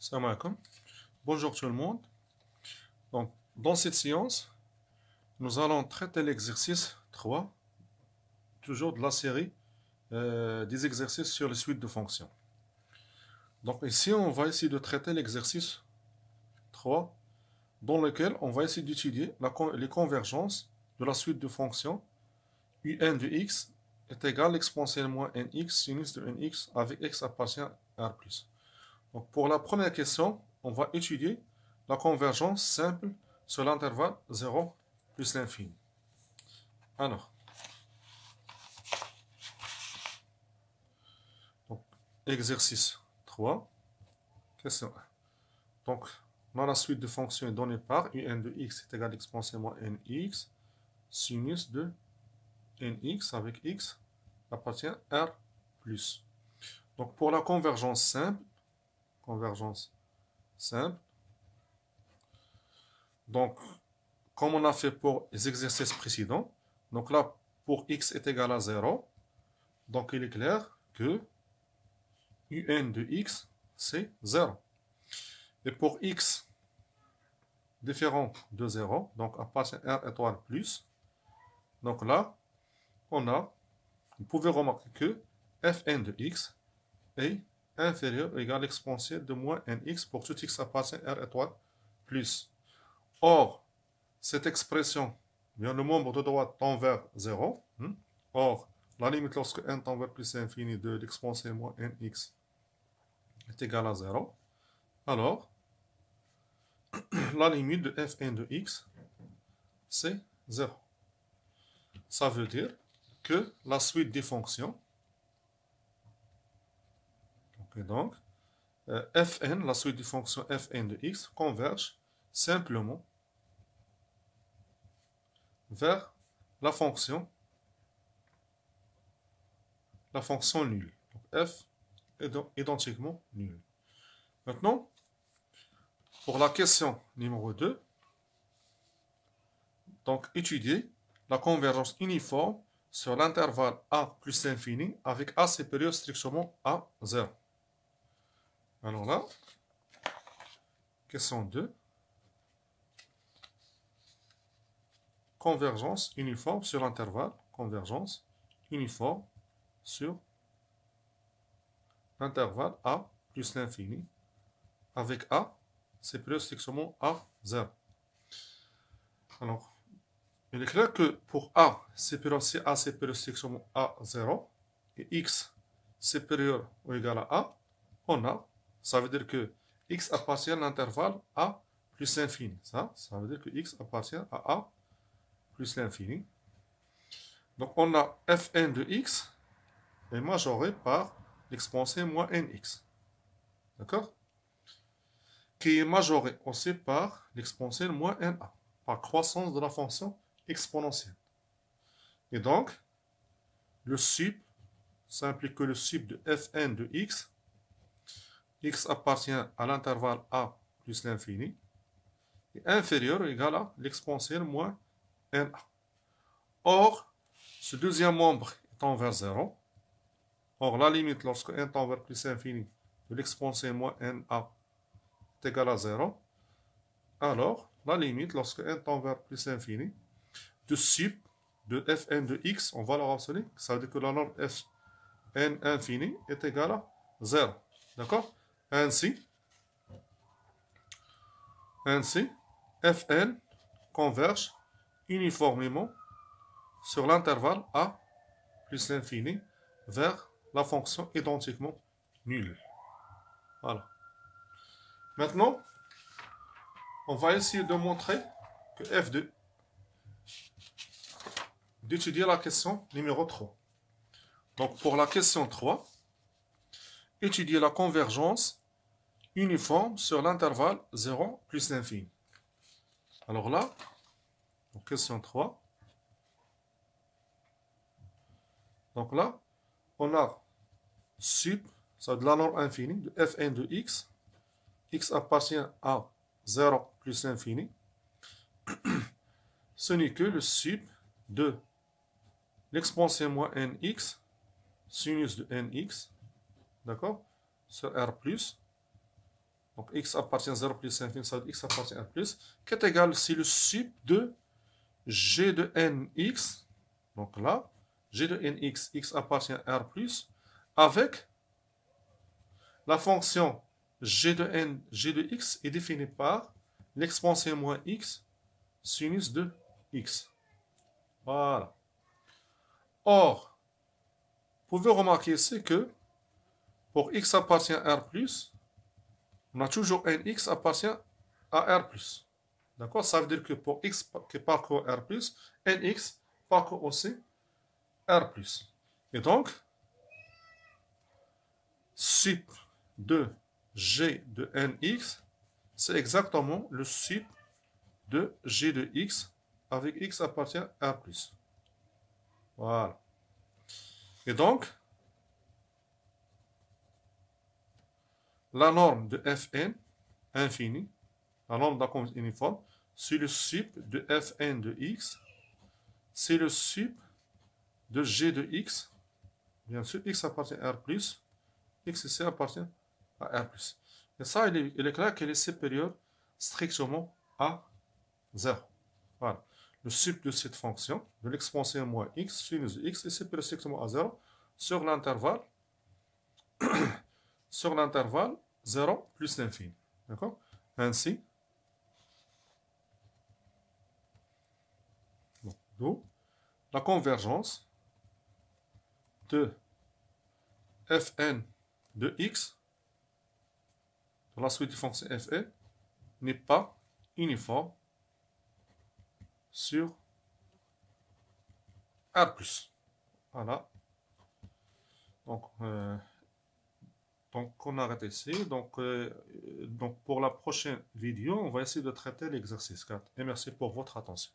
Salam alaikum. Bonjour tout le monde. Donc, dans cette séance, nous allons traiter l'exercice 3, toujours de la série des exercices sur les suites de fonctions. Donc ici, on va essayer de traiter l'exercice 3, dans lequel on va essayer d'étudier les convergences de la suite de fonctions un de x est égal à l'exponentielle moins nx sinus de nx avec x appartient à R+. Donc pour la première question, on va étudier la convergence simple sur l'intervalle 0 plus l'infini. Alors, donc, exercice 3, question 1. Donc, dans la suite de fonctions est donnée par un de x est égal à l'exponentielle moins nx sinus de nx avec x appartient à R+. Donc pour la convergence simple, donc comme on a fait pour les exercices précédents, donc là pour x est égal à 0, donc il est clair que un de x c'est 0. Et pour x différent de 0, donc appartient à R étoile plus, donc là vous pouvez remarquer que fn de x est inférieur ou égal à l'exponentielle de moins nx pour tout x appartient à R étoile plus. Or, cette expression, bien le membre de droite tend vers 0. Or, la limite lorsque n tend vers plus l'infini de l'exponentielle moins nx est égale à 0. Alors, la limite de fn de x, c'est 0. Ça veut dire que la suite des fonctions, donc, fn, la suite des fonctions fn de x, converge simplement vers la fonction nulle. Donc f est identiquement nul. Maintenant, pour la question numéro 2, donc étudier la convergence uniforme sur l'intervalle a plus l'infini avec a supérieur strictement à 0. Alors là, question 2. Convergence uniforme sur l'intervalle. Convergence uniforme sur l'intervalle a plus l'infini avec a supérieur strictement à 0. Alors, il est clair que pour a supérieur strictement à 0 et x supérieur ou égal à a, ça veut dire que x appartient à l'intervalle a plus l'infini. Ça veut dire que x appartient à a plus l'infini. Donc on a fn de x est majoré par l'exponentielle moins nx. D'accord? Qui est majoré aussi par l'exponentielle moins na, par croissance de la fonction exponentielle. Et donc, le sup, ça implique que le sup de fn de x appartient à l'intervalle a plus l'infini, est inférieur ou égal à l'exponentielle moins na. Or, ce deuxième membre tend vers 0. Or, la limite lorsque n tend vers plus l'infini de l'exponentielle moins na est égale à 0. Alors, la limite lorsque n tend vers plus l'infini de sup de fn de x, on va le rappeler, ça veut dire que la norme fn infini est égale à 0. D'accord? Ainsi, fn converge uniformément sur l'intervalle a plus l'infini vers la fonction identiquement nulle. Voilà. Maintenant, on va essayer de montrer que d'étudier la question numéro 3. Donc, pour la question 3, étudier la convergence uniforme sur l'intervalle 0 plus l'infini. Alors là, donc question 3. Donc là, on a sup, ça de la norme infinie, de fn de x. X appartient à 0 plus l'infini. Ce n'est que le sup de l'exponentielle moins nx, sinus de nx, d'accord, sur R+. Donc x appartient à 0 plus infini, ça veut dire x appartient à R plus, qui est égal si le sup de g de nx, donc là, g de nx, x appartient à R plus, avec la fonction g de n, g de x est définie par l'exponentielle moins x sinus de x. Voilà. Or, vous pouvez remarquer ici que pour x appartient à R plus, on a toujours nx appartient à R plus. D'accord? Ça veut dire que pour x qui parcourt R plus, nx parcourt aussi R plus. Et donc, sup de g de nx, c'est exactement le sup de g de x avec x appartient à R plus. Voilà. Et donc, la norme de Fn infini, la norme de la convergence uniforme, c'est le sup de Fn de x, c'est le sup de g de x. Bien sûr, x appartient à R plus, x ici appartient à R plus. Et ça, il est clair qu'elle est supérieure strictement à 0. Voilà. Le sup de cette fonction, de l'exponentielle moins x, sinus de x, est supérieur strictement à 0 sur l'intervalle 0 plus l'infini. D'accord? Ainsi, d'où la convergence de Fn de x dans la suite de fonction Fn n'est pas uniforme sur R plus. Voilà. Donc on arrête ici. Donc pour la prochaine vidéo, on va essayer de traiter l'exercice 4. Et merci pour votre attention.